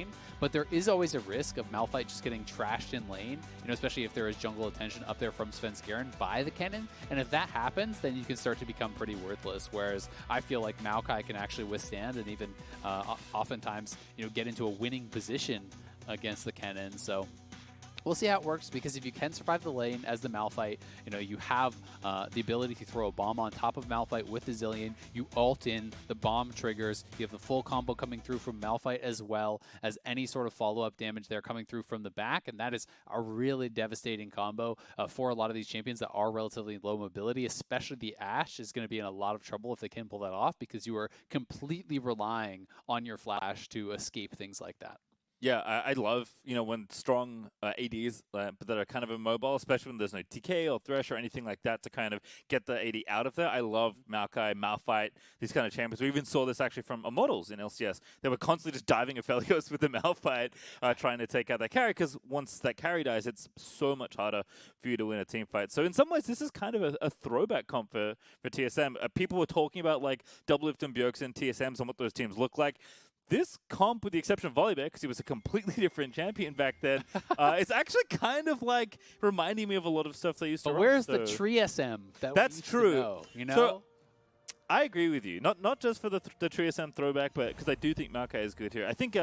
game, but there is always a risk of Malphite just getting trashed in lane, you know, especially if there is jungle attention up there from Svenskeren by the Kennen. And if that happens, then you can start to become pretty worthless. Whereas I feel like Maokai can actually withstand and even oftentimes, you know, get into a winning position against the Kennen. So we'll see how it works, because if you can survive the lane as the Malphite, you know, you have the ability to throw a bomb on top of Malphite with the Zilean. You ult in, the bomb triggers. You have the full combo coming through from Malphite, as well as any sort of follow-up damage there coming through from the back, and that is a really devastating combo for a lot of these champions that are relatively low mobility, especially the Ashe is going to be in a lot of trouble if they can pull that off, because you are completely relying on your flash to escape things like that. Yeah, I love, you know, when strong ADs that are kind of immobile, especially when there's no TK or Thresh or anything like that to kind of get the AD out of there. I love Maokai, Malphite, these kind of champions. We even saw this actually from Immortals in LCS. They were constantly just diving Aphelios with the Malphite, trying to take out that carry, because once that carry dies, it's so much harder for you to win a team fight. So in some ways, this is kind of a throwback comp for TSM. People were talking about like DoubleLift and Bjergsen, TSMs, and what those teams look like. This comp, with the exception of Volibear, because he was a completely different champion back then, it's actually kind of like reminding me of a lot of stuff they used to run. But where's the TSM? That's true. You know? So, I agree with you. Not just for the TSM throwback, but because I do think Maokai is good here. I think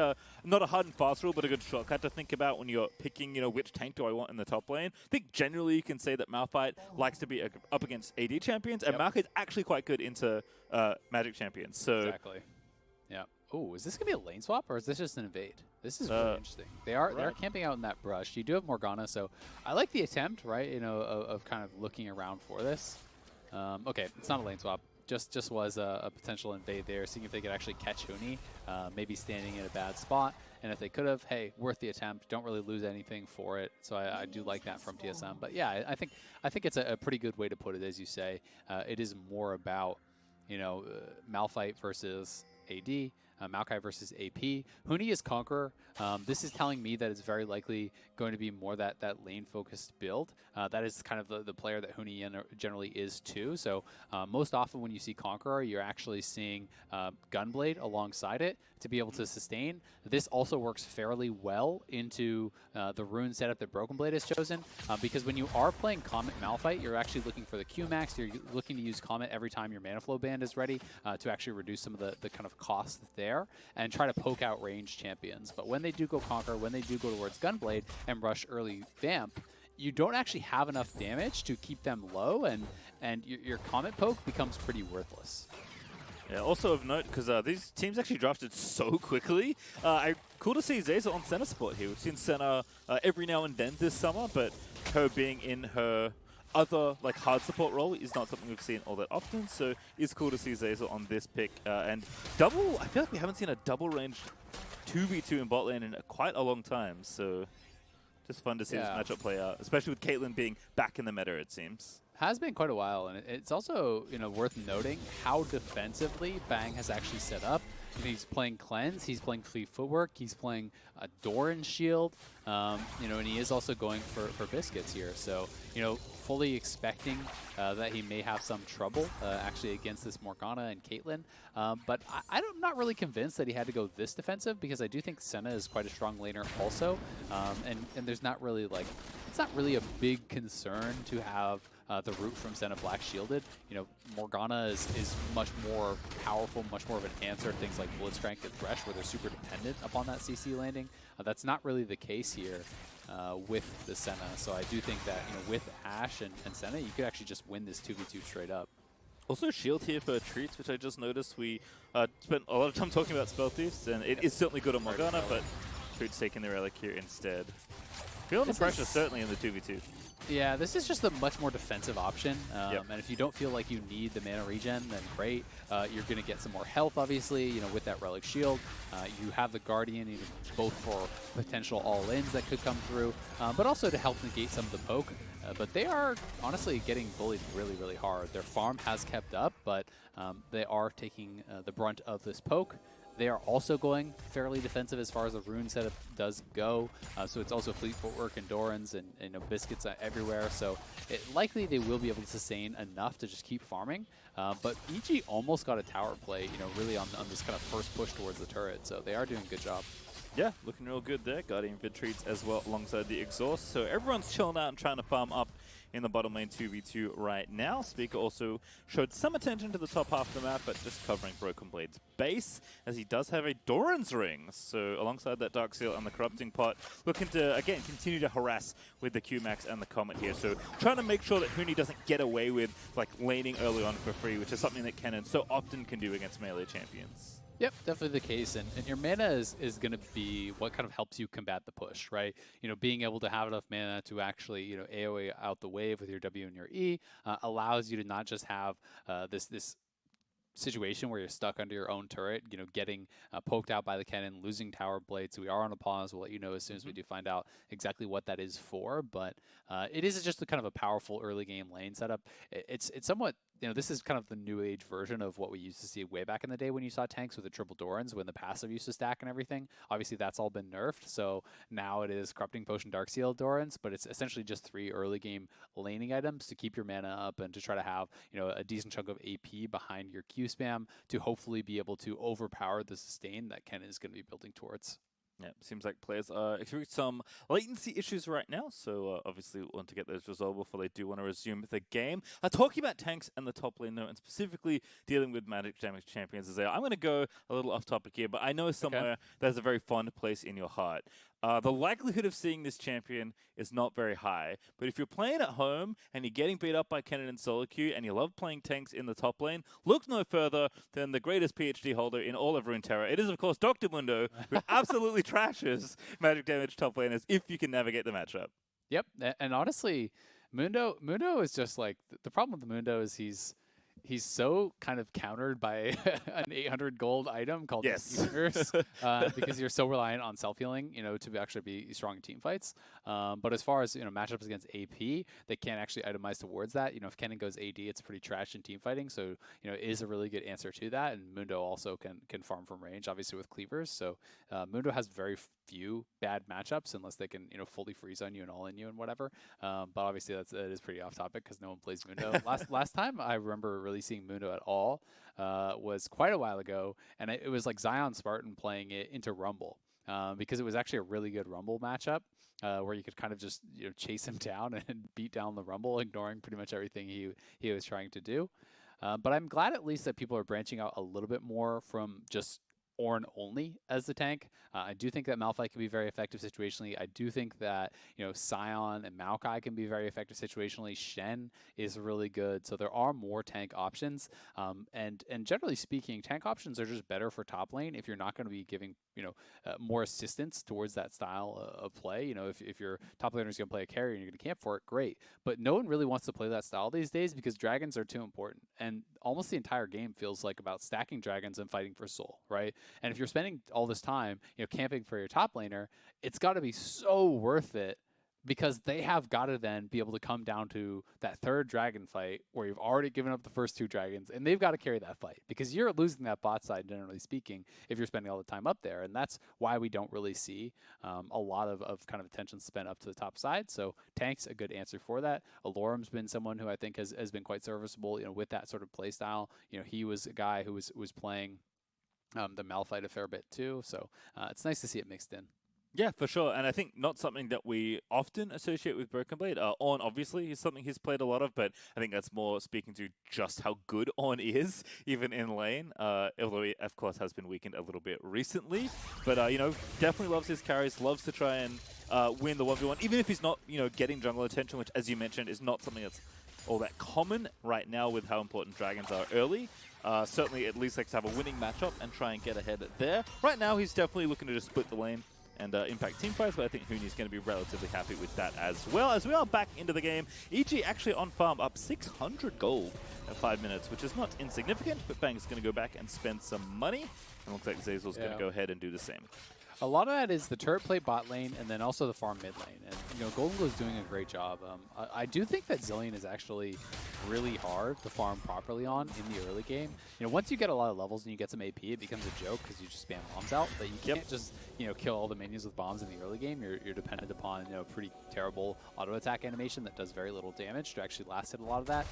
not a hard and fast rule, but a good shortcut to think about when you're picking, you know, which tank do I want in the top lane. I think generally you can say that Malphite likes to be up against AD champions, and Maokai is actually quite good into Magic champions. So exactly. Yeah. Oh, is this going to be a lane swap, or is this just an invade? This is really interesting. They're camping out in that brush. You do have Morgana, so I like the attempt, right, you know, of kind of looking around for this. Okay, it's not a lane swap. Just was a potential invade there, seeing if they could actually catch Huni, maybe standing in a bad spot. And if they could have, hey, worth the attempt. Don't really lose anything for it. So I do like that from TSM. But yeah, I think it's a pretty good way to put it, as you say. It is more about, you know, Malphite versus AD. Maokai versus AP. Huni is Conqueror. This is telling me that it's very likely going to be more that lane-focused build. That is kind of the player that Huni generally is too. So most often when you see Conqueror, you're actually seeing Gunblade alongside it to be able to sustain. This also works fairly well into the rune setup that Broken Blade has chosen, because when you are playing Comet Malphite, you're actually looking for the Q-Max. You're looking to use Comet every time your Mana Flow band is ready to actually reduce some of the kind of costs there and try to poke out ranged champions. But when they do go Conquer, when they do go towards Gunblade and rush early Vamp, you don't actually have enough damage to keep them low, and your Comet poke becomes pretty worthless. Yeah, also of note, because these teams actually drafted so quickly, cool to see Zeyzal on Senna support here. We've seen Senna every now and then this summer, but her being in her other like hard support role is not something we've seen all that often, so it's cool to see Zeyzal on this pick. And double, I feel like we haven't seen a double range 2v2 in bot lane in quite a long time, so just fun to see this matchup play out, especially with Caitlyn being back in the meta, it seems. Has been quite a while, and it's also, you know, worth noting how defensively Bang has actually set up. You know, he's playing Cleanse, he's playing Fleet Footwork, he's playing Doran Shield, you know, and he is also going for Biscuits here. So, you know, fully expecting that he may have some trouble actually against this Morgana and Caitlyn. But I'm not really convinced that he had to go this defensive, because I do think Senna is quite a strong laner also. And there's not really like, it's not really a big concern to have the root from Senna Black shielded. You know, Morgana is much more powerful, much more of an answer to things like Blitzcrank and Thresh, where they're super dependent upon that CC landing. That's not really the case here with the Senna. So I do think that, you know, with Ashe and Senna, you could actually just win this 2v2 straight up. Also shield here for Treatz, which I just noticed. We spent a lot of time talking about Spell Thieves, and it is certainly good on Morgana, but Treatz taking the relic here instead. Feeling the pressure certainly in the 2v2. Yeah, this is just a much more defensive option, and if you don't feel like you need the mana regen, then great. You're going to get some more health, obviously, you know, with that Relic Shield. You have the Guardian, either both for potential all-ins that could come through, but also to help negate some of the poke. But they are honestly getting bullied really, really hard. Their farm has kept up, but they are taking the brunt of this poke. They are also going fairly defensive as far as the rune setup does go. So it's also Fleet Footwork and Dorans and you know, Biscuits everywhere. So likely they will be able to sustain enough to just keep farming. But EG almost got a tower play, you know, really on this kind of first push towards the turret. So they are doing a good job. Yeah, looking real good there. Guardian for Treatz as well alongside the exhaust. So everyone's chilling out and trying to farm up in the bottom lane 2v2 right now. Spica also showed some attention to the top half of the map, but just covering Broken Blade's base, as he does have a Doran's Ring. So alongside that Dark Seal and the Corrupting Pot, looking to, again, continue to harass with the Q-Max and the Comet here. So trying to make sure that Huni doesn't get away with like laning early on for free, which is something that Kennen so often can do against melee champions. Yep, definitely the case. And your mana is going to be what kind of helps you combat the push, right? You know, being able to have enough mana to actually, you know, AoE out the wave with your W and your E allows you to not just have this situation where you're stuck under your own turret, you know, getting poked out by the cannon, losing tower blades. So we are on a pause. We'll let you know as soon as we do find out exactly what that is for. But it is just a kind of a powerful early game lane setup. It's somewhat, you know, this is kind of the new age version of what we used to see way back in the day when you saw tanks with the triple Dorans, when the passive used to stack and everything. Obviously, that's all been nerfed. So now it is Corrupting Potion, Dark Seal, Dorans, but it's essentially just 3 early game laning items to keep your mana up and to try to have, you know, a decent chunk of AP behind your Q spam to hopefully be able to overpower the sustain that Kennen is going to be building towards. Yeah, seems like players are experiencing some latency issues right now, so obviously want to get those resolved before they do want to resume the game. Talking about tanks and the top lane, though, and specifically dealing with magic damage champions, Azael, I'm going to go a little off topic here, but I know somewhere there's a very fond place in your heart. The likelihood of seeing this champion is not very high, but if you're playing at home and you're getting beat up by Kennen and solo queue and you love playing tanks in the top lane, look no further than the greatest PhD holder in all of Runeterra. It is, of course, Dr. Mundo, who absolutely trashes magic damage top laners if you can navigate the matchup. Yep, and honestly, Mundo is just like, the problem with Mundo is he's so kind of countered by an 800 gold item called Universe, because you're so reliant on self-healing, you know, to actually be strong in team fights. But as far as, you know, matchups against AP, they can't actually itemize towards that. You know, if Kennen goes AD, it's pretty trash in team fighting. So, you know, it is a really good answer to that. And Mundo also can farm from range, obviously with cleavers. So Mundo has very few bad matchups unless they can, you know, fully freeze on you and all in you and whatever. But obviously that is pretty off topic because no one plays Mundo. Last time I remember really seeing Mundo at all was quite a while ago, and it was like Zion Spartan playing it into Rumble because it was actually a really good Rumble matchup where you could kind of just, you know, chase him down and beat down the Rumble, ignoring pretty much everything he was trying to do. But I'm glad at least that people are branching out a little bit more from just Ornn only as the tank. I do think that Malphite can be very effective situationally. I do think that, you know, Sion and Maokai can be very effective situationally. Shen is really good. So there are more tank options. And generally speaking, tank options are just better for top lane if you're not going to be giving, you know, more assistance towards that style of play. You know, if your top laner is going to play a carry and you're going to camp for it, great. But no one really wants to play that style these days because dragons are too important. And almost the entire game feels like about stacking dragons and fighting for soul, right? And if you're spending all this time, you know, camping for your top laner, it's got to be so worth it because they have got to then be able to come down to that third dragon fight where you've already given up the first 2 dragons, and they've got to carry that fight because you're losing that bot side, generally speaking, if you're spending all the time up there. And that's why we don't really see a lot of kind of attention spent up to the top side. So tank's a good answer for that. Aloram's been someone who I think has been quite serviceable, you know, with that sort of play style. You know, he was a guy who was playing the Malphite a fair bit too, so it's nice to see it mixed in. Yeah, for sure, and I think not something that we often associate with Broken Blade. Ornn, obviously, is something he's played a lot of, but I think that's more speaking to just how good Ornn is, even in lane, although he, of course, has been weakened a little bit recently. But, you know, definitely loves his carries, loves to try and win the 1v1, even if he's not, you know, getting jungle attention, which, as you mentioned, is not something that's all that common right now with how important dragons are early. Certainly, at least likes to have a winning matchup and try and get ahead there. Right now, he's definitely looking to just split the lane and impact team fights, but I think Huni's going to be relatively happy with that as well. As we are back into the game, EG actually on farm up 600 gold in 5 minutes, which is not insignificant, but Bang is going to go back and spend some money, and looks like Zeyzal's going to go ahead and do the same. A lot of that is the turret play bot lane and then also the farm mid lane. And, you know, GoldenGlue is doing a great job. I do think that Zilean is actually really hard to farm properly on in the early game. You know, once you get a lot of levels and you get some AP, it becomes a joke because you just spam bombs out. But you can't just, you know, kill all the minions with bombs in the early game. You're dependent upon, you know, pretty terrible auto attack animation that does very little damage to actually last hit a lot of that.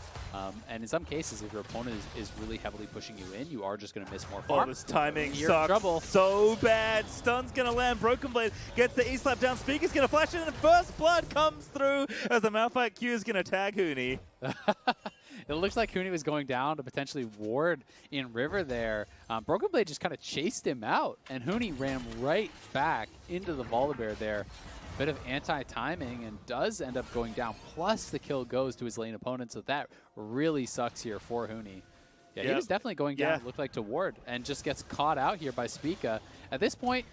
And in some cases, if your opponent is really heavily pushing you in, you are just going to miss more farm. Oh, this timing You're sucks in trouble. So bad. Stuns going to land. Broken Blade gets the E-slap down. Spica's going to flash in, and first blood comes through as the Malphite Q is going to tag Huni. It looks like Huni was going down to potentially ward in River there. Broken Blade just kind of chased him out, and Huni ran right back into the Volibear there. Bit of anti-timing and does end up going down, plus the kill goes to his lane opponent, so that really sucks here for Huni. Yeah, he was definitely going down, it looked like, to ward, and just gets caught out here by Spica. At this point,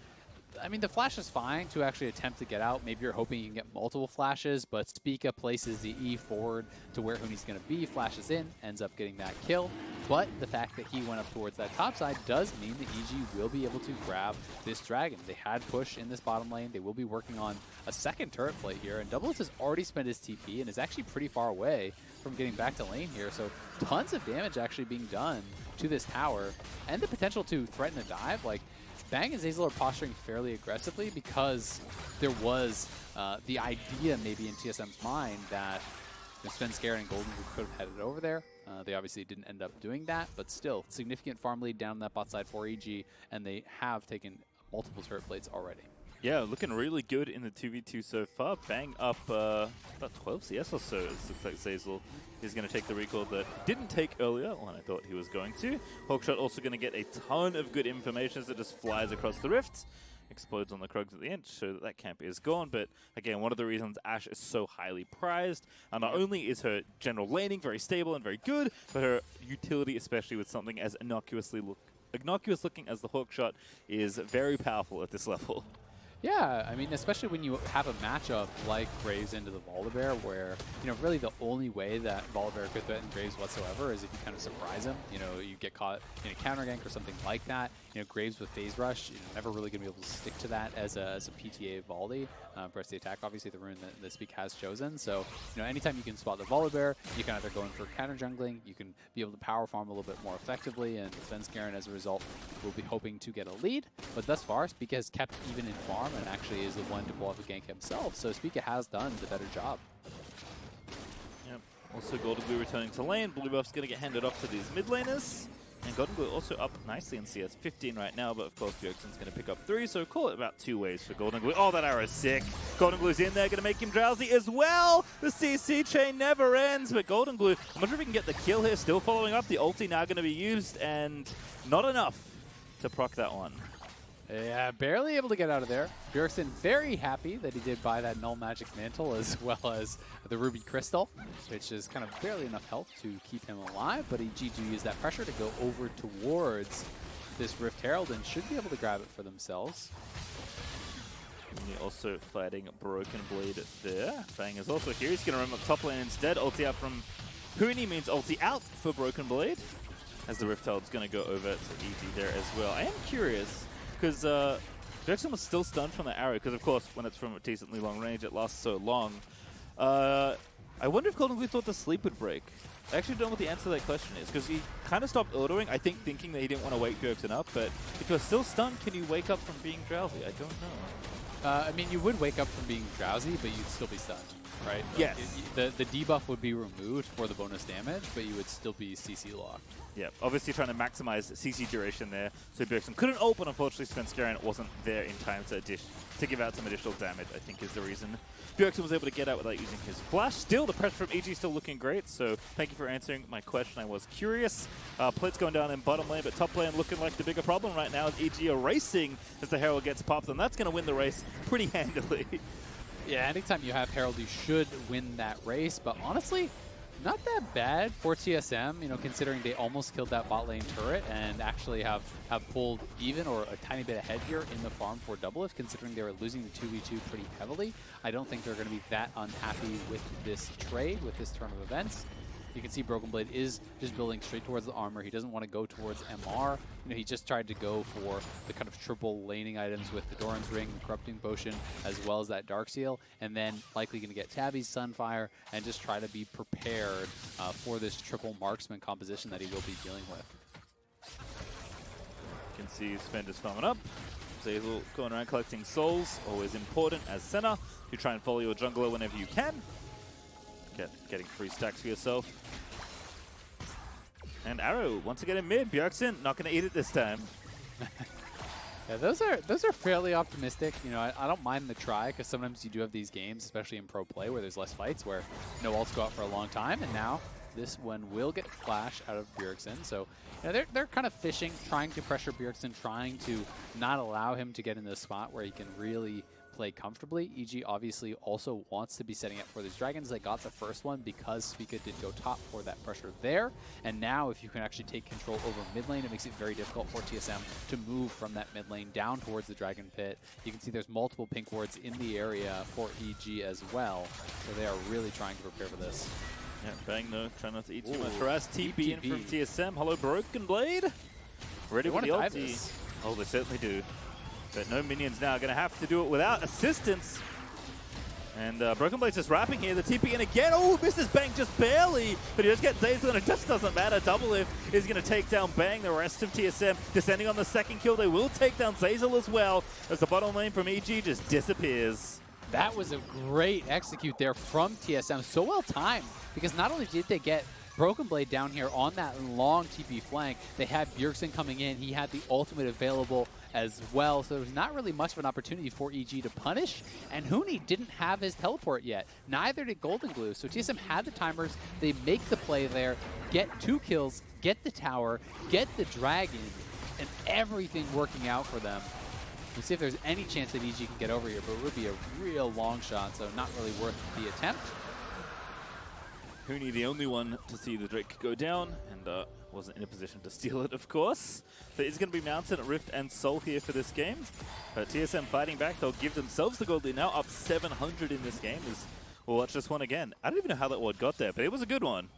I mean, the flash is fine to actually attempt to get out. Maybe you're hoping you can get multiple flashes, but Spica places the E forward to where Huni's going to be, flashes in, ends up getting that kill. But the fact that he went up towards that top side does mean that EG will be able to grab this dragon. They had push in this bottom lane. They will be working on a second turret plate here, and DoubleLift has already spent his TP and is actually pretty far away from getting back to lane here. So tons of damage actually being done to this tower, and the potential to threaten a dive. Like, Bang and Zeyzal are posturing fairly aggressively because there was the idea maybe in TSM's mind that Svenskeren and GoldenGlue could have headed over there. They obviously didn't end up doing that, but still, significant farm lead down that bot side for EG, and they have taken multiple turret plates already. Yeah, looking really good in the 2v2 so far. Bang up about 12 CS or so. It looks like Zeyzal is going to take the recall that didn't take earlier when I thought he was going to. Hawkshot also going to get a ton of good information as it just flies across the rift. Explodes on the Krugs at the end to show that that camp is gone. But again, one of the reasons Ashe is so highly prized, and not only is her general laning very stable and very good, but her utility, especially with something as innocuous looking as the Hawkshot, is very powerful at this level. Yeah, I mean, especially when you have a matchup like Graves into the Volibear, where, you know, really the only way that Volibear could threaten Graves whatsoever is if you kind of surprise him. You know, you get caught in a counter gank or something like that. You know, Graves with phase rush, you know, never really going to be able to stick to that as a PTA volley. Press the attack, obviously the rune that Spica has chosen. So, you know, anytime you can spot the Volibear, you can either go in for counter jungling, you can be able to power farm a little bit more effectively, and Svenskeren, as a result, will be hoping to get a lead. But thus far, Spica has kept even in farm and actually is the one to pull off a gank himself. So Spica has done the better job. Yep. Also, GoldenGlue returning to lane. Blue buff's going to get handed off to these mid laners. And GoldenGlue also up nicely in CS, 15 right now, but of course Bjergsen's going to pick up 3, so call it about 2 ways for GoldenGlue. Oh, that arrow's sick. GoldenGlue's in there, going to make him drowsy as well. The CC chain never ends, but GoldenGlue, I'm not sure if he can get the kill here, still following up. The ulti now going to be used, and not enough to proc that one. Yeah, barely able to get out of there. Bjergsen very happy that he did buy that Null Magic Mantle as well as the Ruby Crystal, which is kind of barely enough health to keep him alive, but EG do use that pressure to go over towards this Rift Herald and should be able to grab it for themselves. Huni also fighting Broken Blade there. Fang is also here. He's going to run up top lane instead. Ulti out from Huni means ulti out for Broken Blade, as the Rift Herald's going to go over to EG there as well. I am curious, because Bjergsen was still stunned from the arrow, because of course when it's from a decently long range it lasts so long. I wonder if GoldenGlue thought the sleep would break. I actually don't know what the answer to that question is, because he kind of stopped autoing, I think thinking that he didn't want to wake Bjergsen up, but if you're still stunned, can you wake up from being drowsy? I don't know. I mean, you would wake up from being drowsy, but you'd still be stunned, right? Yes. Like, the debuff would be removed for the bonus damage, but you would still be CC locked. Yeah, obviously trying to maximize CC duration there, so Bjergsen couldn't ult, but unfortunately Svenskeren wasn't there in time to give out some additional damage, I think is the reason Bjergsen was able to get out without using his flash. Still, the pressure from EG still looking great, so thank you for answering my question. I was curious. Plate's going down in bottom lane, but top lane looking like the bigger problem right now is EG are racing as the Herald gets popped, and that's going to win the race pretty handily. Yeah, anytime you have Herald, you should win that race, but honestly, not that bad for TSM, you know, considering they almost killed that bot lane turret and actually have pulled even or a tiny bit ahead here in the farm for DoubleLift, considering they were losing the 2v2 pretty heavily. I don't think they're going to be that unhappy with this trade, with this turn of events. You can see Broken Blade is just building straight towards the armor. He doesn't want to go towards MR. You know, he just tried to go for the kind of triple laning items with the Doran's Ring, the Corrupting Potion, as well as that Darkseal, and then likely going to get Tabby's Sunfire and just try to be prepared for this triple marksman composition that he will be dealing with. You can see Sven just farming up. Zeyzal going around collecting souls, always important as Senna. You try and follow your jungler whenever you can. Getting free stacks for yourself. And Arrow, once again in mid. Bjergsen not going to eat it this time. Yeah, those are fairly optimistic. You know, I don't mind the try because sometimes you do have these games, especially in pro play, where there's less fights, where no ults go out for a long time, and now this one will get flash out of Bjergsen. So, you know, they're kind of fishing, trying to pressure Bjergsen, trying to not allow him to get in the spot where he can really play comfortably. EG obviously also wants to be setting up for these dragons. They got the first one because Spica did go top for that pressure there. And now if you can actually take control over mid lane, it makes it very difficult for TSM to move from that mid lane down towards the dragon pit. You can see there's multiple pink wards in the area for EG as well. So they are really trying to prepare for this. Yeah, Bang though, trying not to eat too much harass. TP in from TSM. Hello, Broken Blade. Ready with the ulti. Oh, they certainly do. But no minions now. Going to have to do it without assistance. And Broken Blade's just wrapping here. The TP in again. Oh, misses Bang just barely. But he just gets Zeyzal, and it just doesn't matter. DoubleLift is going to take down Bang. The rest of TSM descending on the second kill. They will take down Zeyzal as well, as the bottom lane from EG just disappears. That was a great execute there from TSM. So well timed, because not only did they get Broken Blade down here on that long TP flank, they had Bjergsen coming in. He had the ultimate available as well, so there was not really much of an opportunity for EG to punish, and Huni didn't have his teleport yet. Neither did GoldenGlue, so TSM had the timers. They make the play there, get 2 kills, get the tower, get the dragon, and everything working out for them. We'll see if there's any chance that EG can get over here, but it would be a real long shot, so not really worth the attempt. Huni the only one to see the Drake go down, and wasn't in a position to steal it, of course. There is going to be Mountain, Rift, and Soul here for this game. But TSM fighting back. They'll give themselves the gold lead now, up 700 in this game. We'll watch this one again. I don't even know how that ward got there, but it was a good one.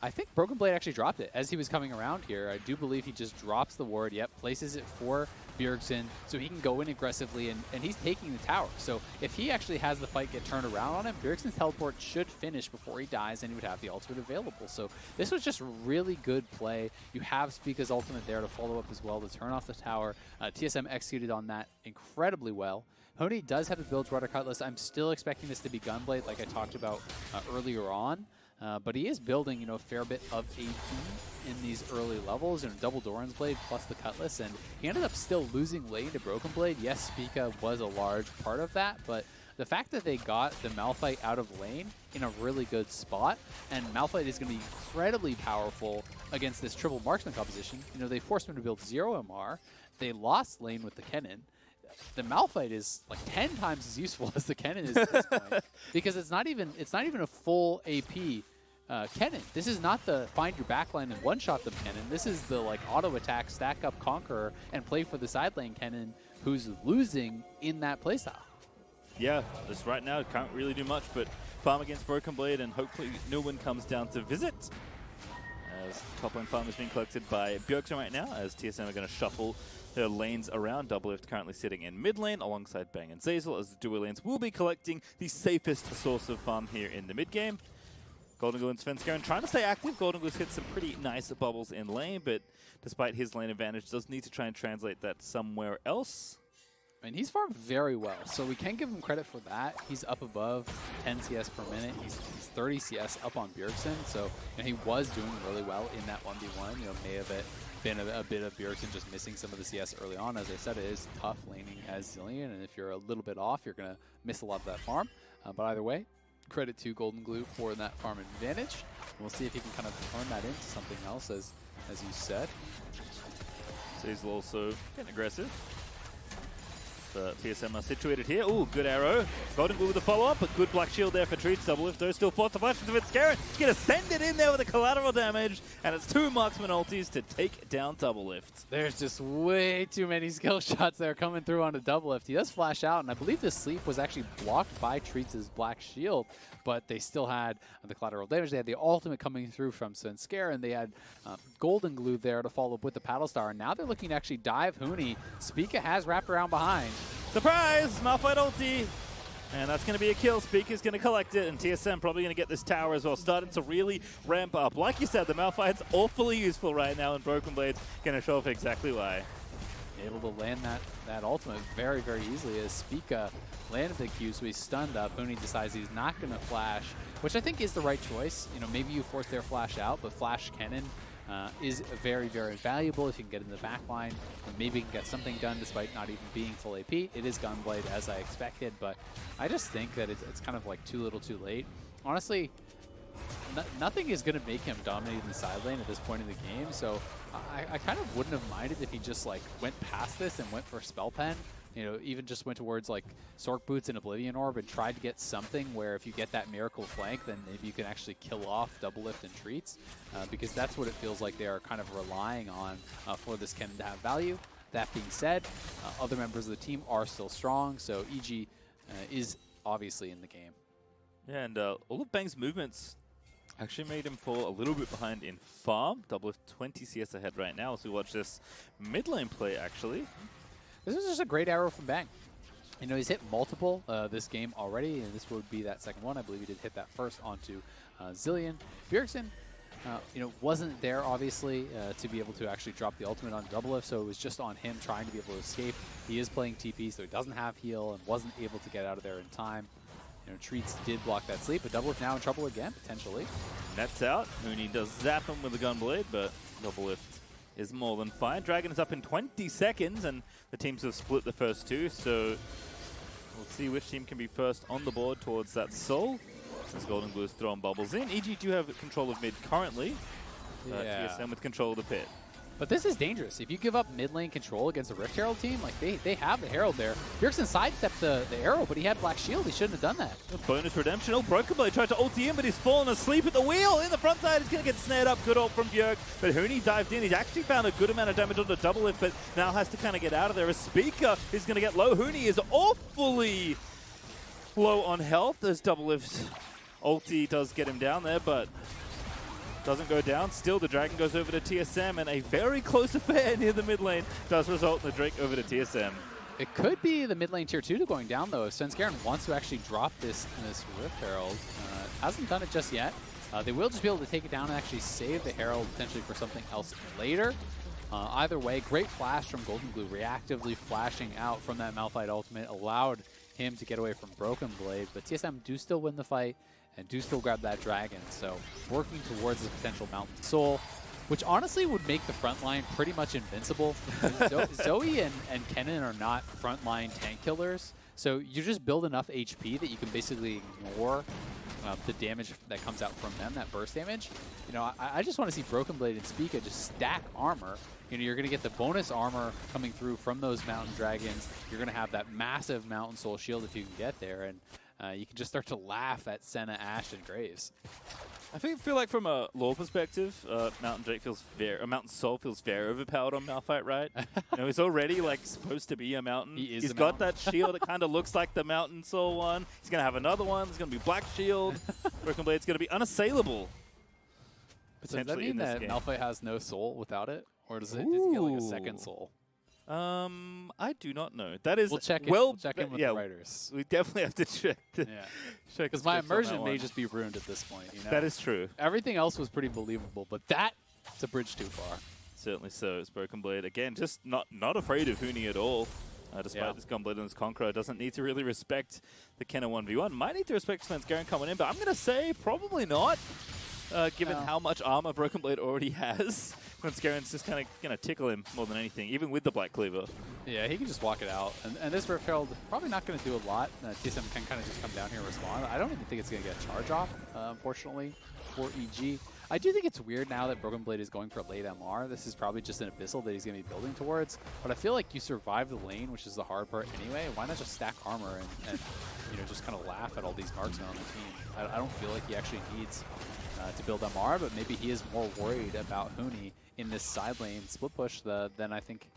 I think Broken Blade actually dropped it as he was coming around here. I do believe he just drops the ward, places it for Bjergsen so he can go in aggressively, and he's taking the tower. So if he actually has the fight get turned around on him, Bjergsen's teleport should finish before he dies, and he would have the ultimate available. So this was just really good play. You have Spica's ultimate there to follow up as well to turn off the tower. TSM executed on that incredibly well. Huni does have a Bilgewater Cutlass. I'm still expecting this to be Gunblade like I talked about earlier on. But he is building, a fair bit of AP in these early levels, double Doran's Blade plus the Cutlass, and he ended up still losing lane to Broken Blade. Yes, Spica was a large part of that, but the fact that they got the Malphite out of lane in a really good spot, and Malphite is going to be incredibly powerful against this triple marksman composition. They forced him to build 0 MR. They lost lane with the Kennen. The Malphite is like 10 times as useful as the Kennen is at this point, because it's not even a full AP Kennen. This is not the find your backline and one-shot them Kennen. This is the auto attack, stack up Conqueror, and play for the side lane Kennen, who's losing in that playstyle. Yeah, just right now can't really do much but farm against Broken Blade, and hopefully no one comes down to visit. As top lane farm is being collected by Bjergsen right now, as TSM are going to shuffle their lanes around. DoubleLift currently sitting in mid lane alongside Bang and Zeyzal, as the dual lanes will be collecting the safest source of farm here in the mid game. GoldenGlue and Svenskeren trying to stay active. GoldenGlue's hit some pretty nice bubbles in lane, but despite his lane advantage, does need to try and translate that somewhere else. And he's farmed very well, so we can give him credit for that. He's up above 10 CS per minute. He's 30 CS up on Bjergsen, so he was doing really well in that 1v1. May have been a bit of Bjergsen just missing some of the CS early on. As I said, it is tough laning as Zilean, and if you're a little bit off, you're going to miss a lot of that farm. But either way, credit to GoldenGlue for that farm advantage. We'll see if he can kind of turn that into something else, as you said. Zeyzal also getting aggressive. TSM are situated here. Ooh, good arrow. GoldenGlue with the follow-up, but good black shield there for Treatz. DoubleLift though still forced to flash to Svenskeren. He's going to send it in there with the collateral damage, and it's 2 marksman ultis to take down DoubleLift. There's just way too many skill shots there coming through onto DoubleLift. He does flash out, and I believe the sleep was actually blocked by Treatz's black shield, but they still had the collateral damage. They had the ultimate coming through from Svenskeren. They had GoldenGlue there to follow up with the Paddle Star, and now they're looking to actually dive Huni. Spica has wrapped around behind. Surprise! Malphite ulti! And that's going to be a kill. Spica's going to collect it, and TSM probably going to get this tower as well, starting to really ramp up. Like you said, the Malphite's awfully useful right now, and Broken Blade's going to show off exactly why. Able to land that ultimate very, very easily as Spica landed the Q, so he's stunned up. Huni decides he's not going to flash, which I think is the right choice. Maybe you force their flash out, but flash Kennen is very, very valuable if you can get in the back line. Maybe you can get something done despite not even being full AP. It is Gunblade as I expected, but I just think that it's kind of like too little too late. Honestly, nothing is going to make him dominate in the side lane at this point in the game, so I kind of wouldn't have minded if he just like went past this and went for Spell Pen. You know, even just went towards like Sork Boots and Oblivion Orb and tried to get something where if you get that Miracle Flank, then maybe you can actually kill off DoubleLift and Treatz, because that's what it feels like they are kind of relying on for this Kennen to have value. That being said, other members of the team are still strong, so EG is obviously in the game. Yeah, and all of Bang's movements actually made him fall a little bit behind in farm. DoubleLift 20 CS ahead right now as we watch this mid lane play, actually. This was just a great arrow from Bang. You know, he's hit multiple this game already, and this would be that second one. I believe he did hit that first onto Zilean. Bjergsen, you know, wasn't there, obviously, to be able to actually drop the ultimate on DoubleLift, so it was just on him trying to be able to escape. He is playing TP, so he doesn't have heal and wasn't able to get out of there in time. You know, Treatz did block that sleep, but DoubleLift now in trouble again, potentially. Nets out. Huni does zap him with a Gunblade, but DoubleLift is more than fine. Dragon is up in 20 seconds, and the teams have split the first two, so we'll see which team can be first on the board towards that soul. As GoldenGlue is throwing bubbles in. EG do have control of mid currently. Yeah. TSM with control of the pit. But this is dangerous. If you give up mid lane control against a Rift Herald team, like they have the Herald there. Bjergsen sidestepped the arrow, but he had Black Shield. He shouldn't have done that. A bonus redemption. Oh, Broken Blade tried to ulti in, but he's fallen asleep at the wheel. In the front side, he's going to get snared up. Good ult from Bjerg. But Huni dived in. He's actually found a good amount of damage on the DoubleLift, but now has to kind of get out of there. A Spica is going to get low. Huni is awfully low on health as DoubleLift ulti does get him down there, but doesn't go down. Still, the Dragon goes over to TSM, and a very close affair near the mid lane does result in the Drake over to TSM. It could be the mid lane tier 2 going down, though, if Svenskeren wants to actually drop this Rift Herald. Hasn't done it just yet. They will just be able to take it down and actually save the Herald potentially for something else later. Either way, great flash from GoldenGlue, reactively flashing out from that Malphite ultimate, allowed him to get away from Broken Blade, but TSM do still win the fight and do still grab that Dragon, so working towards the potential Mountain Soul, which honestly would make the front line pretty much invincible. Zoe and Kennen are not frontline tank killers, so you just build enough HP that you can basically ignore the damage that comes out from them, that burst damage. You know, I just want to see Broken Blade and Spica just stack armor. You know, you're going to get the bonus armor coming through from those Mountain Dragons. You're going to have that massive Mountain Soul shield if you can get there, and you can just start to laugh at Senna, Ashe, and Graves. I feel like from a lore perspective, Mountain Soul feels very overpowered on Malphite, right? You know, he's already like supposed to be a mountain. He's got that shield that kind of looks like the Mountain Soul one. He's gonna have another one. There's gonna be Black Shield. Broken Blade's gonna be unassailable. Does that mean that Malphite has no soul without it, or does he get like a second soul? I do not know. That is we'll check in with the writers. We definitely have to check. Because my immersion may just be ruined at this point. You know? That is true. Everything else was pretty believable, but that's a bridge too far. Certainly so. It's Broken Blade again, just not afraid of Huni at all. Despite this Gunblade and this Conqueror, doesn't need to really respect the Kennen 1v1. Might need to respect Svenskeren coming in, but I'm going to say probably not. Given how much armor Broken Blade already has, Svenskeren's just kind of going to tickle him more than anything, even with the Black Cleaver. Yeah, he can just walk it out. And this Rift Herald probably not going to do a lot. TSM can kind of just come down here and respond. I don't even think it's going to get a charge off, unfortunately, for EG. I do think it's weird now that Broken Blade is going for late MR. This is probably just an Abyssal that he's going to be building towards. But I feel like you survive the lane, which is the hard part anyway. Why not just stack armor and you know, just kind of laugh at all these marksmen on the team? I don't feel like he actually needs to build MR, but maybe he is more worried about Huni in this side lane split push than I think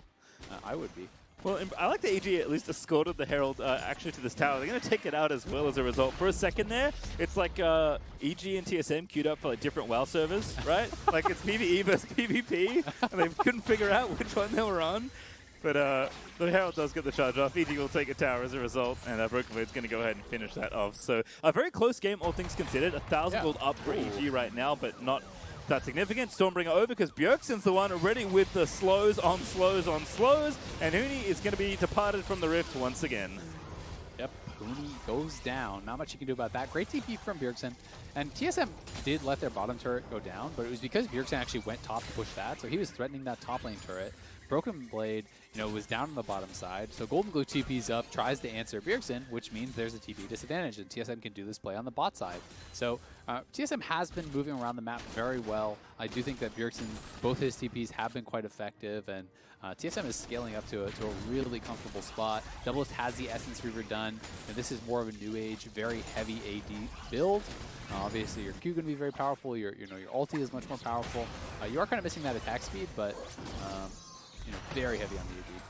I would be. Well, I like that EG at least escorted the Herald actually to this tower. They're going to take it out as well as a result. For a second there, it's like EG and TSM queued up for like different WoW servers, right? Like it's PvE versus PvP, and they couldn't figure out which one they were on. But the Herald does get the charge off. EG will take a tower as a result, and Broken Blade's going to go ahead and finish that off. So a very close game, all things considered. 1,000 gold up for EG right now, but not that significant. Stormbringer over because Bjergsen's the one already with the slows on slows on slows, and Huni is going to be departed from the Rift once again. Yep. Huni goes down. Not much you can do about that. Great TP from Bjergsen. And TSM did let their bottom turret go down, but it was because Bjergsen actually went top to push that, so he was threatening that top lane turret. Broken Blade, was down on the bottom side. So GoldenGlue TP's up, tries to answer Bjergsen, which means there's a TP disadvantage, and TSM can do this play on the bot side. So TSM has been moving around the map very well. I do think that Bjergsen, both his TPs have been quite effective, and TSM is scaling up to a really comfortable spot. DoubleLift has the Essence Reaver done, and this is more of a new age, very heavy AD build. Obviously, your Q going to be very powerful. Your ulti is much more powerful. You are kind of missing that attack speed, but very heavy on the AD.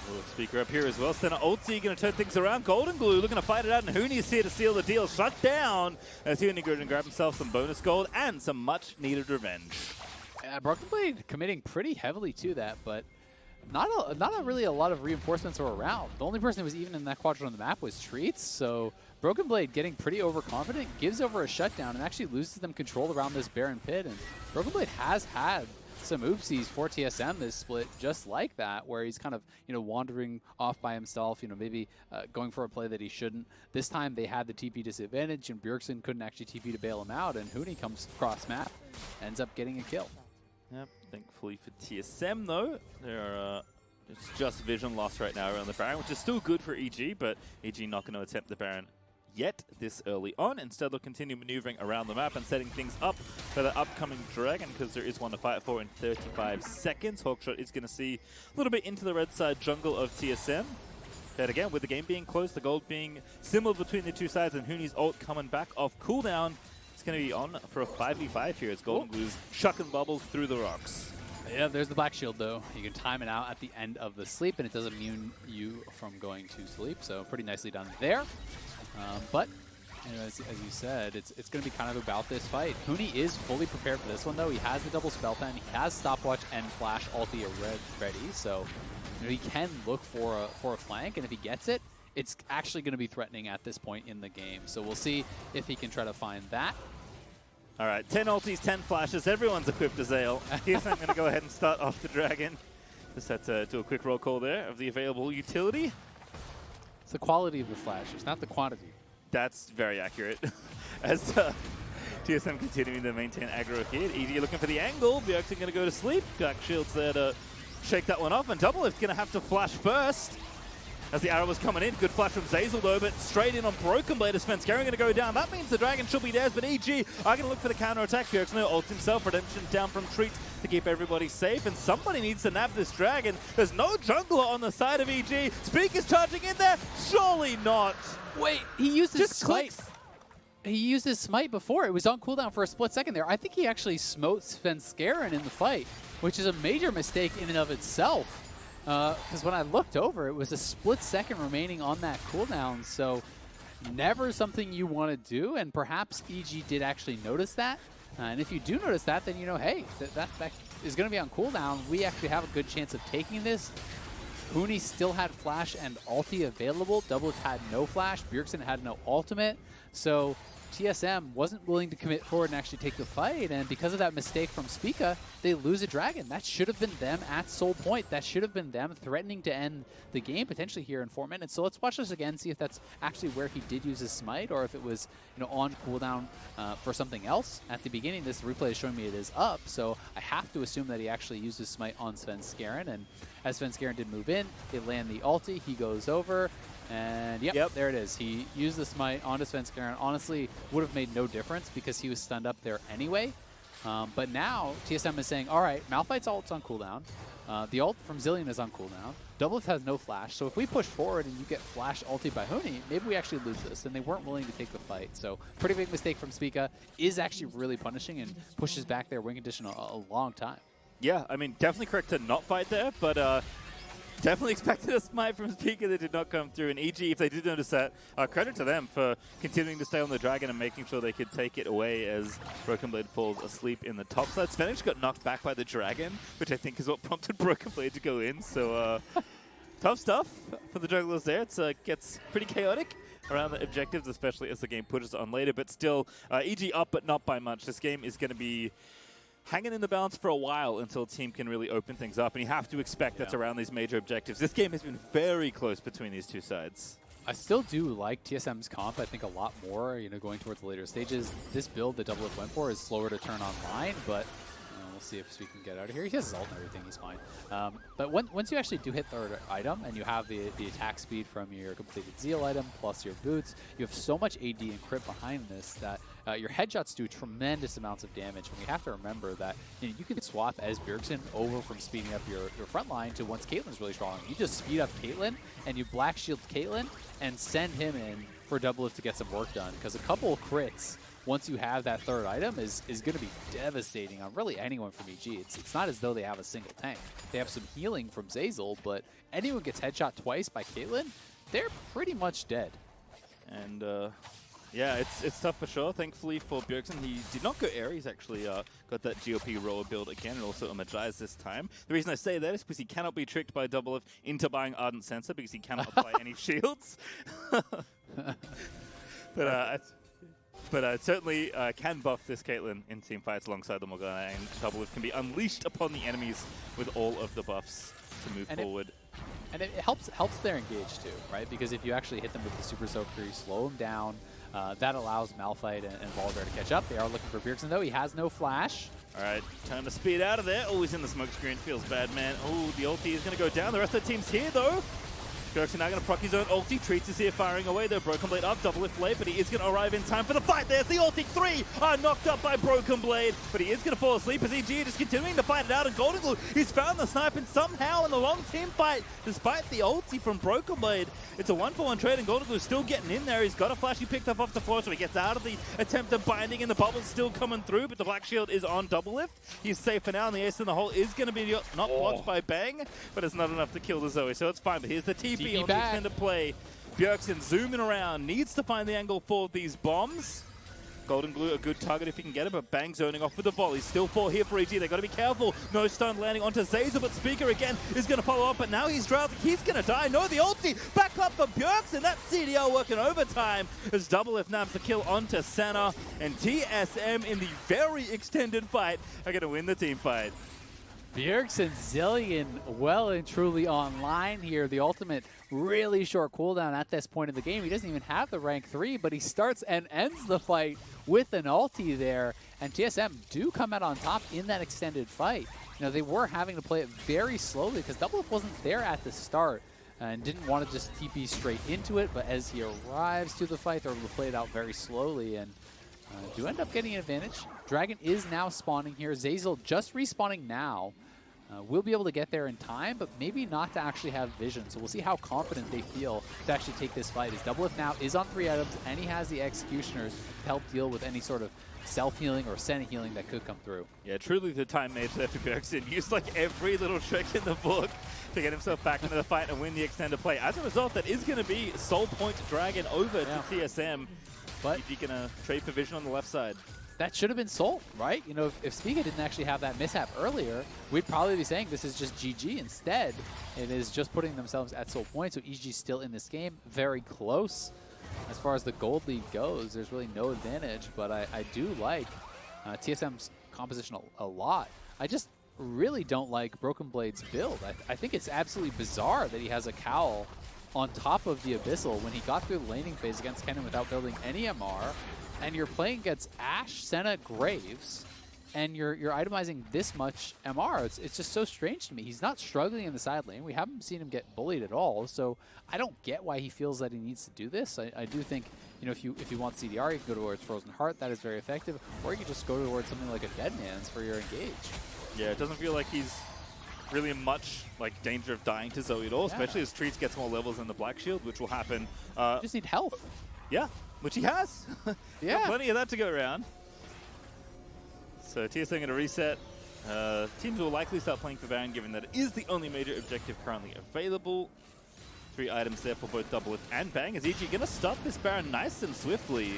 Little speaker up here as well. Senna ulti going to turn things around. GoldenGlue looking to fight it out, and Huni's here to seal the deal. Shut down as Huni goes and grab himself some bonus gold and some much-needed revenge. Broken Blade committing pretty heavily to that, but not really a lot of reinforcements were around. The only person who was even in that quadrant on the map was Treatz, so Broken Blade getting pretty overconfident, gives over a shutdown, and actually loses them control around this Baron Pit. And Broken Blade has had some oopsies for TSM this split just like that, where he's kind of wandering off by himself, maybe going for a play that he shouldn't. This time they had the TP disadvantage, and Bjergsen couldn't actually TP to bail him out, and Huni comes cross map, ends up getting a kill. Yep, thankfully for TSM though, it's just vision loss right now around the Baron, which is still good for EG, but EG not going to attempt the Baron yet this early on. Instead, they'll continue maneuvering around the map and setting things up for the upcoming Dragon, because there is one to fight for in 35 seconds. Hawkshot is going to see a little bit into the red side jungle of TSM. But again, with the game being close, the gold being similar between the two sides, and Huni's ult coming back off cooldown, it's going to be on for a 5v5 here as GoldenGlue's chucking bubbles through the rocks. Yeah, there's the black shield though. You can time it out at the end of the sleep, and it does immune you from going to sleep, so pretty nicely done there. But as you said, it's going to be kind of about this fight. Huni is fully prepared for this one though. He has the double spell pen, he has stopwatch and flash ulti ready, so he can look for a flank, and if he gets it, it's actually going to be threatening at this point in the game. So we'll see if he can try to find that. All right, 10 ultis, 10 flashes. Everyone's equipped Azael. Here's I'm going to go ahead and start off the Dragon. Just had to do a quick roll call there of the available utility. It's the quality of the flashes, not the quantity. That's very accurate. As TSM continuing to maintain aggro here. EG looking for the angle. Bjergsen going to go to sleep. Black Shield's there to shake that one off. And DoubleLift going to have to flash first. As the arrow was coming in, good flash from Zeyzal though, but straight in on Broken Blade as Svenskeren going to go down. That means the Dragon should be theirs, but EG are going to look for the counter-attack. Bjergsen ult himself, redemption down from Treatz to keep everybody safe, and somebody needs to nab this Dragon. There's no jungler on the side of EG. Spica's charging in there, surely not. Wait, he used his smite. He used his smite before. It was on cooldown for a split second there. I think he actually smote Svenskeren in the fight, which is a major mistake in and of itself. Because when I looked over, it was a split second remaining on that cooldown, so never something you want to do, and perhaps EG did actually notice that. And if you do notice that, then hey, that is going to be on cooldown. We actually have a good chance of taking this. Huni still had flash and ulti available. DoubleLift had no flash. Bjergsen had no ultimate. So TSM wasn't willing to commit forward and actually take the fight, and because of that mistake from Spica, they lose a Dragon. That should have been them at Soul Point. That should have been them threatening to end the game potentially here in 4 minutes. So let's watch this again, see if that's actually where he did use his smite, or if it was on cooldown for something else. At the beginning, this replay is showing me it is up, so I have to assume that he actually used his smite on Svenskeren, and as Svenskeren did move in, they land the ulti, he goes over, and yep, there it is. He used the smite onto Svenskeren. Honestly, would have made no difference because he was stunned up there anyway. But now TSM is saying, all right, Malphite's ult's on cooldown. The ult from Zilean is on cooldown. DoubleLift has no flash. So if we push forward and you get flash ulti by Huni, maybe we actually lose this. And they weren't willing to take the fight. So pretty big mistake from Spica. Is actually really punishing and pushes back their win condition a long time. Yeah, I mean, definitely correct to not fight there, but definitely expected a smite from Spica that did not come through. And EG, if they did notice that, credit to them for continuing to stay on the Dragon and making sure they could take it away as Broken Blade falls asleep in the top side. Svenskeren got knocked back by the Dragon, which I think is what prompted Broken Blade to go in. So tough stuff for the jugglers there. It gets pretty chaotic around the objectives, especially as the game pushes on later. But still, EG up, but not by much. This game is going to be hanging in the balance for a while until a team can really open things up, and you have to expect that's around these major objectives. This game has been very close between these two sides. I still do like TSM's comp, I think, a lot more, you know, going towards the later stages. This build that DoubleLift went for is slower to turn online, but we'll see if we can get out of here. He has his ult and everything, he's fine. But once you actually do hit third item, and you have the attack speed from your completed Zeal item, plus your boots, you have so much AD and crit behind this that your headshots do tremendous amounts of damage. And we have to remember that you can swap as Bjergsen over from speeding up your front line to once Caitlyn's really strong. You just speed up Caitlyn, and you black shield Caitlyn, and send him in for DoubleLift to get some work done. Because a couple of crits, once you have that third item, is going to be devastating on really anyone from EG. It's not as though they have a single tank. They have some healing from Zeyzal, but anyone gets headshot twice by Caitlyn, they're pretty much dead. And yeah, it's tough for sure. Thankfully for Bjergsen, he did not go air. He's actually got that GOP roller build again, and also Imagize this time. The reason I say that is because he cannot be tricked by DoubleLift into buying Ardent Sensor, because he cannot apply any shields. But certainly can buff this Caitlyn in team fights alongside the Morgana, and DoubleLift can be unleashed upon the enemies with all of the buffs to move forward. And it helps their engage too, right? Because if you actually hit them with the Super Soaker, you slow them down. That allows Malphite and Volibear to catch up. They are looking for Bjergsen though. He has no flash. All right, time to speed out of there. Oh, he's in the smoke screen. Feels bad, man. Oh, the ulti is going to go down. The rest of the team's here though. Bjergsen now going to proc his own ulti. Treatz is here firing away though. Broken Blade up, DoubleLift late, but he is going to arrive in time for the fight. There's the ulti. 3 are knocked up by Broken Blade, but he is going to fall asleep as EG just continuing to fight it out. And GoldenGlue, he's found the snipe, and somehow in the long team fight, despite the ulti from Broken Blade, it's a 1-for-1 trade, and GoldenGlue still getting in there. He's got a flash he picked up off the floor, so he gets out of the attempt of binding, and the bubble's still coming through, but the black shield is on DoubleLift. He's safe for now, and the ace in the hole is going to be not blocked by Bang, but it's not enough to kill the Zoe, so it's fine. But here's the TP on the extended play. Bjergsen zooming around, needs to find the angle for these bombs. GoldenGlue, a good target if he can get it, but Bang zoning off with the volley. Still 4 here for EG. They got to be careful. No stun landing onto Zeyzal, but Spica again is going to follow up, but now he's drowsy. He's going to die. No, the ulti back up for Bjergsen. That CDL working overtime as DoubleLift nabs the kill onto Senna, and TSM in the very extended fight are going to win the team fight. Bjergsen, Zilean well and truly online here. The ultimate really short cooldown at this point in the game. He doesn't even have the rank 3, but he starts and ends the fight with an ulti there. And TSM do come out on top in that extended fight. You know, they were having to play it very slowly because DoubleLift wasn't there at the start and didn't want to just TP straight into it. But as he arrives to the fight, they're able to play it out very slowly and do end up getting an advantage. Dragon is now spawning here. Zeyzal just respawning now. We'll be able to get there in time, but maybe not to actually have vision. So we'll see how confident they feel to actually take this fight. As DoubleLift now is on 3 items, and he has the Executioners to help deal with any sort of self-healing or Senna healing that could come through. Yeah, truly the time made there for Bjergsen. Used like every little trick in the book to get himself back into the fight and win the extended play. As a result, that is going to be Soul Point Dragon over to TSM. But he's going to trade for vision on the left side. That should have been Soul, right? You know, if Spica didn't actually have that mishap earlier, we'd probably be saying this is just GG. Instead, it is just putting themselves at Soul Point, so EG still in this game, very close. As far as the gold lead goes, there's really no advantage, but I do like TSM's composition a lot. I just really don't like Broken Blade's build. I think it's absolutely bizarre that he has a cowl on top of the Abyssal when he got through the laning phase against Kennen without building any MR. And you're playing against Ashe, Senna, Graves, and you're itemizing this much MR. It's just so strange to me. He's not struggling in the side lane. We haven't seen him get bullied at all, so I don't get why he feels that he needs to do this. I do think, you know, if you want CDR, you can go towards Frozen Heart. That is very effective. Or you can just go towards something like a Dead Man's for your engage. Yeah, it doesn't feel like he's really in much like danger of dying to Zoe at all, especially as Treatz gets more levels in the Black Shield, which will happen. You just need health. Yeah. Which he has. Yeah. Plenty of that to go around. So TSM going to reset. Teams will likely start playing for Baron, given that it is the only major objective currently available. 3 items there for both DoubleLift and Bang. Is EG going to stop this Baron nice and swiftly?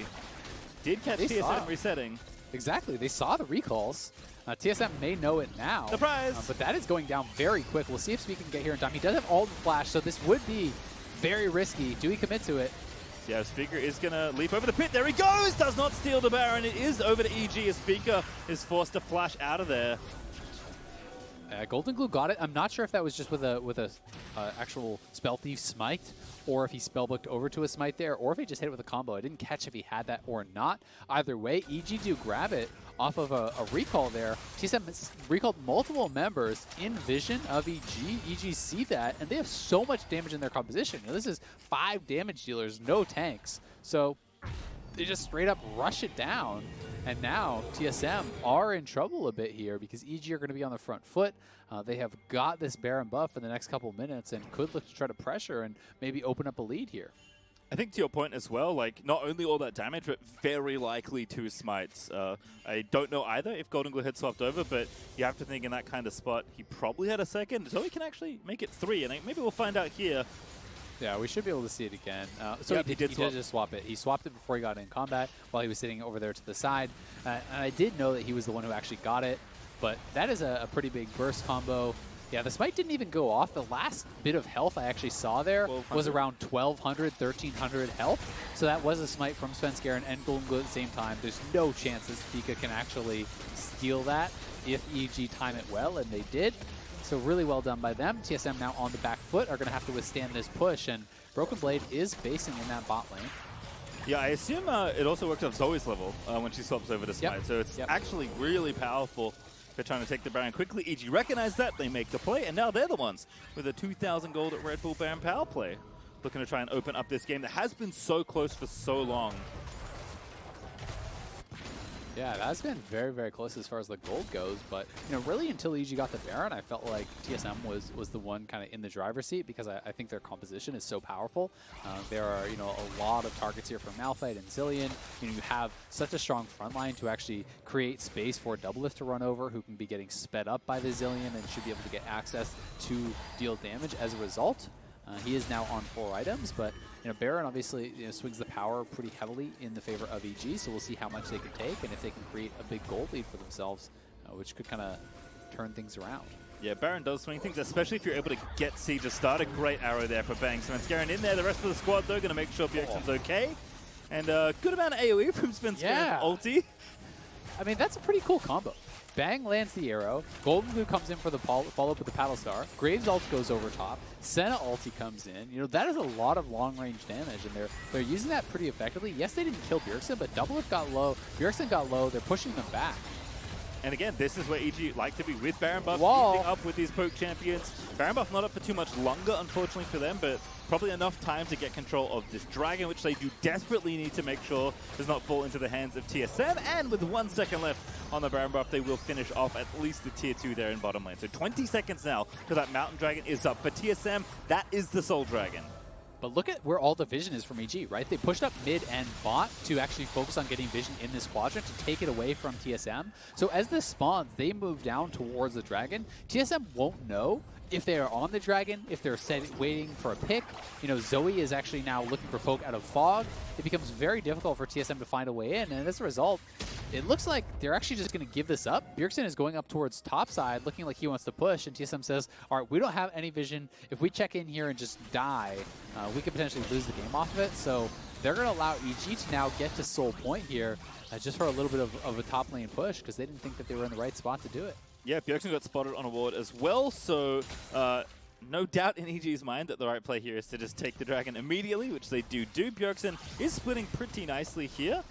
Did catch TSM resetting. Exactly. They saw the recalls. TSM may know it now. Surprise! But that is going down very quick. We'll see if Spica can get here in time. He does have ult and flash, so this would be very risky. Do we commit to it? Yeah, Spica is going to leap over the pit. There he goes! Does not steal the Baron. It is over to EG as Spica is forced to flash out of there. GoldenGlue got it. I'm not sure if that was just with a actual Spell Thief smite, or if he spellbooked over to a smite there, or if he just hit it with a combo. I didn't catch if he had that or not. Either way, EG do grab it off of a recall there. TSM recalled multiple members in vision of EG. EG see that, and they have so much damage in their composition. You know, this is 5 damage dealers, no tanks. So they just straight up rush it down. And now TSM are in trouble a bit here because EG are going to be on the front foot. They have got this Baron buff in the next couple minutes and could look to try to pressure and maybe open up a lead here. I think to your point as well, like, not only all that damage, but very likely 2 smites. I don't know either if GoldenGlue had swapped over, but you have to think in that kind of spot, he probably had a second, so he can actually make it 3, and maybe we'll find out here. Yeah, we should be able to see it again. So yep, he did just swap it. He swapped it before he got in combat while he was sitting over there to the side. And I did know that he was the one who actually got it, but that is a pretty big burst combo. Yeah, the smite didn't even go off. The last bit of health I actually saw there was around 1,200, 1,300 health. So that was a smite from Svenskeren and GoldenGlue at the same time. There's no chance that Spica can actually steal that if EG time it well, and they did. So really well done by them. TSM now on the back foot are going to have to withstand this push, and Broken Blade is basing in that bot lane. Yeah, I assume it also worked off Zoe's level when she swaps over to Smite, so it's actually really powerful. They're trying to take the Baron quickly. EG recognize that, they make the play, and now they're the ones with a 2,000 gold at Red Bull Baron power play. Looking to try and open up this game that has been so close for so long. Yeah, that's been very, very close as far as the gold goes, but you know, really until EG got the Baron, I felt like TSM was the one kind of in the driver's seat because I think their composition is so powerful. There are, you know, a lot of targets here from Malphite and Zilean. You know, you have such a strong front line to actually create space for DoubleLift to run over, who can be getting sped up by the Zilean and should be able to get access to deal damage as a result. He is now on 4 items, but you know, Baron obviously swings the power pretty heavily in the favor of EG, so we'll see how much they can take and if they can create a big gold lead for themselves, which could kind of turn things around. Yeah, Baron does swing things, especially if you're able to get Siege to start. A great arrow there for Bang. Svenskeren in there. The rest of the squad, though, going to make sure Bjergsen's okay. And good amount of AoE from Svenskeren ulti. I mean, that's a pretty cool combo. Bang lands the arrow, GoldenGlue comes in for the follow-up with the Paddle Star, Graves ult goes over top, Senna ulti comes in. You know, that is a lot of long-range damage, and they're using that pretty effectively. Yes, they didn't kill Bjergsen, but DoubleLift got low, Bjergsen got low, they're pushing them back. And again, this is where EG like to be with Baron buff, keeping up with these poke champions. Baron buff not up for too much longer, unfortunately for them, but probably enough time to get control of this dragon, which they do desperately need to make sure does not fall into the hands of TSM. And with 1 second left on the Baron buff, they will finish off at least the tier 2 there in bottom lane. So 20 seconds now till that Mountain Dragon is up. For TSM, that is the Soul Dragon. But look at where all the vision is from EG, right? They pushed up mid and bot to actually focus on getting vision in this quadrant to take it away from TSM. So as this spawns, they move down towards the dragon. TSM won't know if they are on the dragon, if they're waiting for a pick. You know, Zoe is actually now looking for poke out of fog. It becomes very difficult for TSM to find a way in, and as a result, it looks like they're actually just going to give this up. Bjergsen is going up towards top side, looking like he wants to push, and TSM says, all right, we don't have any vision. If we check in here and just die, we could potentially lose the game off of it. So they're going to allow EG to now get to Soul Point here just for a little bit of a top lane push because they didn't think that they were in the right spot to do it. Yeah, Bjergsen got spotted on a ward as well, so no doubt in EG's mind that the right play here is to just take the dragon immediately, which they do. Bjergsen is splitting pretty nicely here.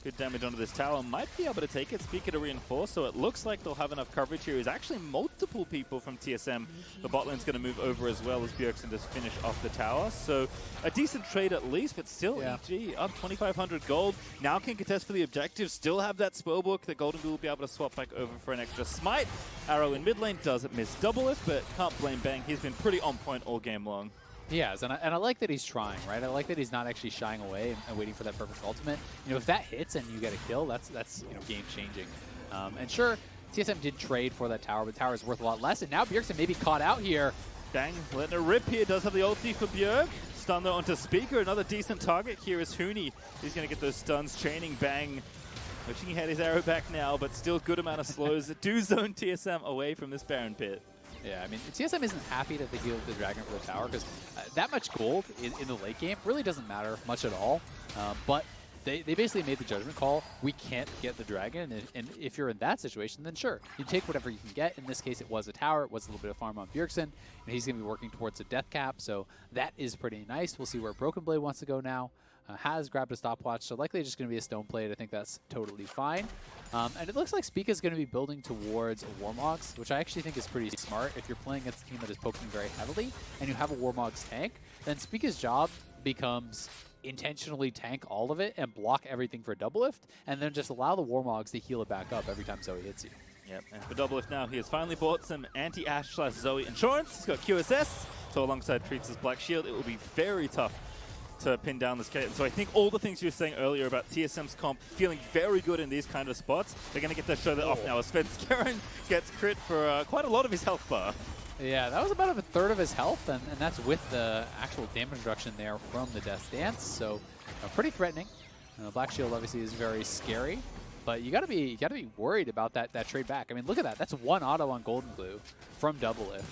Good damage onto this tower. Might be able to take it. Spica to reinforce, so it looks like they'll have enough coverage here. There's actually multiple people from TSM. The bot lane's going to move over as well as Bjergsen just finish off the tower. So a decent trade at least, but still EG up 2,500 gold. Now can contest for the objective. Still have that spellbook that GoldenGlue will be able to swap back over for an extra smite. Arrow in mid lane doesn't miss DoubleLift, but can't blame Bang. He's been pretty on point all game long. He has, and I like that he's trying, right? I like that he's not actually shying away and waiting for that perfect ultimate. You know, if that hits and you get a kill, that's you know, game changing. And sure, TSM did trade for that tower, but the tower is worth a lot less. And now Bjergsen may be caught out here. Bang, letting a rip here. Does have the ulti for Bjerg. Stun though onto Spica. Another decent target here is Huni. He's going to get those stuns. Chaining Bang. Wishing he had his arrow back now, but still good amount of slows. Do zone TSM away from this Baron pit. Yeah, I mean, TSM isn't happy that they healed the dragon for the tower because that much gold in the late game really doesn't matter much at all. But they basically made the judgment call. We can't get the dragon, and if you're in that situation, then sure, you take whatever you can get. In this case, it was a tower. It was a little bit of farm on Bjergsen, and he's going to be working towards a death cap, so that is pretty nice. We'll see where Broken Blade wants to go now. Has grabbed a stopwatch, so likely just going to be a stone plate. I think that's totally fine. And it looks like Spica is going to be building towards Warmogs, which I actually think is pretty smart. If you're playing against a team that is poking very heavily and you have a Warmogs tank, then Spica's job becomes intentionally tank all of it and block everything for DoubleLift, and then just allow the Warmogs to heal it back up every time Zoe hits you. Yep, and for DoubleLift now, he has finally bought some anti-Ashe / Zoe insurance. He's got QSS, so alongside Treatz' Black Shield, it will be very tough to pin down this Caitlyn. So I think all the things you were saying earlier about TSM's comp feeling very good in these kind of spots, they're going to get to show that off now as Svenskeren gets crit for quite a lot of his health bar. Yeah, that was about a third of his health, and that's with the actual damage reduction there from the Death Dance, so pretty threatening. Black Shield obviously is very scary, but you gotta be worried about that trade back. I mean, look at that. That's one auto on GoldenGlue from DoubleLift.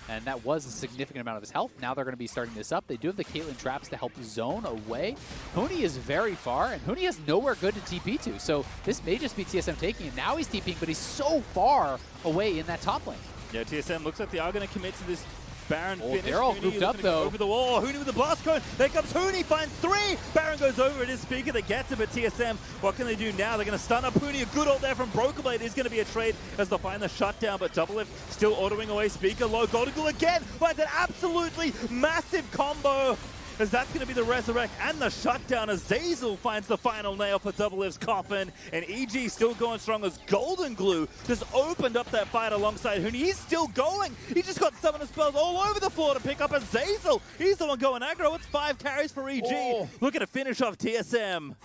And that was a significant amount of his health. Now they're going to be starting this up. They do have the Caitlyn traps to help zone away. Huni is very far, and Huni has nowhere good to TP to. So this may just be TSM taking it. Now he's TPing, but he's so far away in that top lane. Yeah, TSM looks like they are going to commit to this Baron finish. They're all grouped up, though. Over the wall. Huni with the blast cone. There comes Huni. Finds 3. Baron goes over. It is Spica that gets it, but TSM, what can they do now? They're going to stun up Huni. A good ult there from Broken Blade is going to be a trade as they'll find the shutdown, but DoubleLift still ordering away Spica. Low GoldenGlue again. Finds an absolutely massive combo, as that's going to be the resurrect and the shutdown as Zeyzal finds the final nail for DoubleLift's coffin, and EG still going strong as GoldenGlue just opened up that fight alongside Huni. He's still going. He just got summoner spells all over the floor to pick up a Zeyzal. He's the one going aggro. It's 5 carries for EG. Looking to finish off TSM.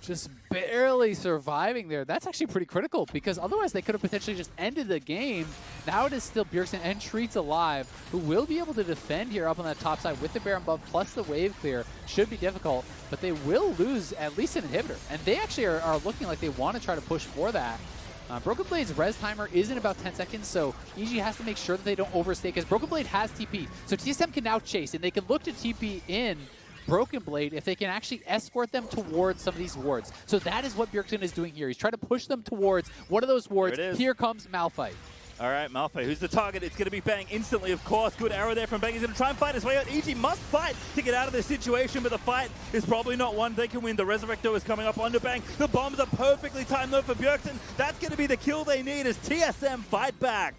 Just barely surviving there. That's actually pretty critical, because otherwise they could have potentially just ended the game. Now it is still Bjergsen and Treatz alive, who will be able to defend here up on that top side with the Baron buff plus the wave clear. Should be difficult, but they will lose at least an inhibitor. And they actually are looking like they want to try to push for that. Broken Blade's res timer is in about 10 seconds, so EG has to make sure that they don't overstay, because Broken Blade has TP. So TSM can now chase, and they can look to TP in Broken Blade if they can actually escort them towards some of these wards. So that is what Bjergsen is doing here. He's trying to push them towards one of those wards. Here comes Malphite. All right, Malphite, who's the target? It's going to be Bang instantly, of course. Good arrow there from Bang. He's going to try and fight his way out. EG must fight to get out of this situation, but the fight is probably not one they can win. The Resurrector is coming up onto Bang. The bombs are perfectly timed, though, for Bjergsen. That's going to be the kill they need as TSM fight back.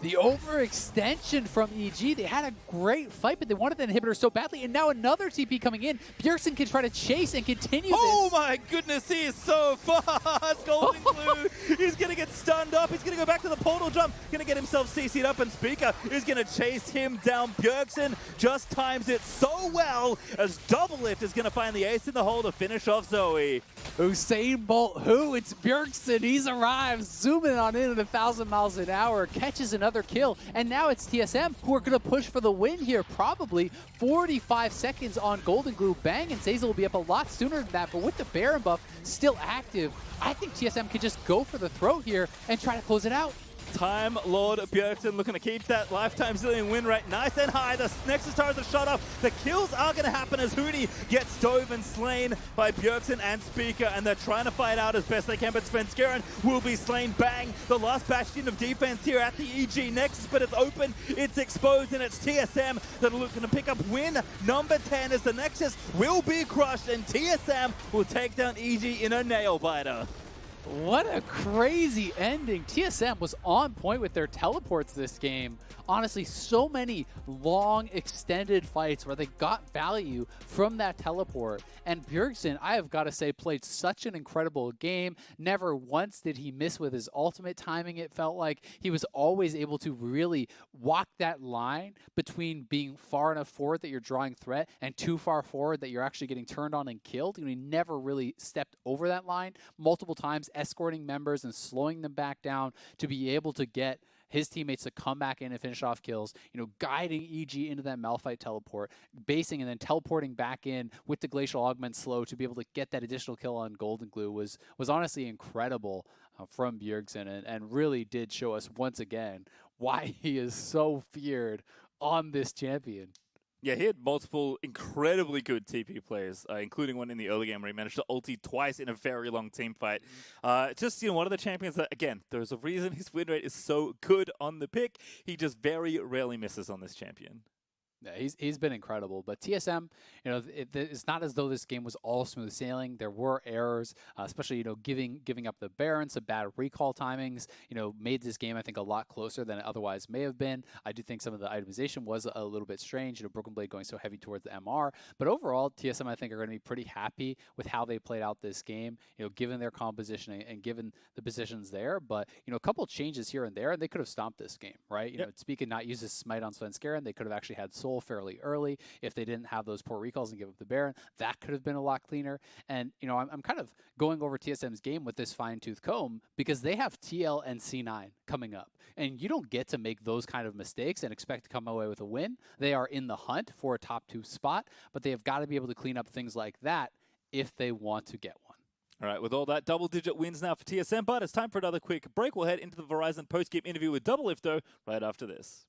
The overextension from EG. They had a great fight, but they wanted the inhibitor so badly, and now another TP coming in. Bjergsen can try to chase and continue this. Oh my goodness, he is so fast. GoldenGlue, he's going to get stunned up. He's going to go back to the portal jump. Going to get himself CC'd up, and Spica is going to chase him down. Bjergsen just times it so well as DoubleLift is going to find the ace in the hole to finish off Zoe. Usain Bolt, it's Bjergsen. He's arrived, zooming on in at 1,000 miles an hour, catches another kill, and now it's TSM who are going to push for the win here. Probably 45 seconds on GoldenGlue. Bang and Zeyzal will be up a lot sooner than that, but with the Baron buff still active, I think TSM can just go for the throat here and try to close it out. Time Lord Bjergsen looking to keep that lifetime Zilean win rate nice and high. The Nexus towers are shot up. The kills are going to happen as Huni gets dove and slain by Bjergsen and Spica, and they're trying to fight out as best they can, but Svenskeren will be slain. Bang! The last bastion of defense here at the EG Nexus, but it's open, it's exposed, and it's TSM that are looking to pick up win number 10 as the Nexus will be crushed, and TSM will take down EG in a nail biter. What a crazy ending. TSM was on point with their teleports this game. Honestly, so many long, extended fights where they got value from that teleport. And Bjergsen, I have got to say, played such an incredible game. Never once did he miss with his ultimate timing, it felt like. He was always able to really walk that line between being far enough forward that you're drawing threat and too far forward that you're actually getting turned on and killed. He never really stepped over that line multiple times, escorting members and slowing them back down to be able to get his teammates to come back in and finish off kills, guiding EG into that Malphite teleport, basing and then teleporting back in with the Glacial Augment slow to be able to get that additional kill on GoldenGlue was honestly incredible from Bjergsen, and really did show us once again why he is so feared on this champion. Yeah, he had multiple incredibly good TP plays, including one in the early game where he managed to ulti twice in a very long team fight. Just, one of the champions that, again, there's a reason his win rate is so good on the pick. He just very rarely misses on this champion. Yeah, he's been incredible. But TSM, it's not as though this game was all smooth sailing. There were errors, especially giving up the Baron, some bad recall timings. Made this game I think a lot closer than it otherwise may have been. I do think some of the itemization was a little bit strange. Broken Blade going so heavy towards the MR, but overall TSM I think are going to be pretty happy with how they played out this game. Given their composition and given the positions there. But a couple changes here and there, and they could have stomped this game, right? Yep. Spica not use his smite on Svenskeren, they could have actually had Soul fairly early if they didn't have those poor recalls and give up the Baron. That could have been a lot cleaner. And I'm kind of going over TSM's game with this fine-tooth comb because they have TL and C9 coming up, and you don't get to make those kind of mistakes and expect to come away with a win. They are in the hunt for a top 2 spot, but they have got to be able to clean up things like that if they want to get one. All right, with all that, double-digit wins now for TSM, but it's time for another quick break. We'll head into the Verizon post-game interview with DoubleLift, though, right after this.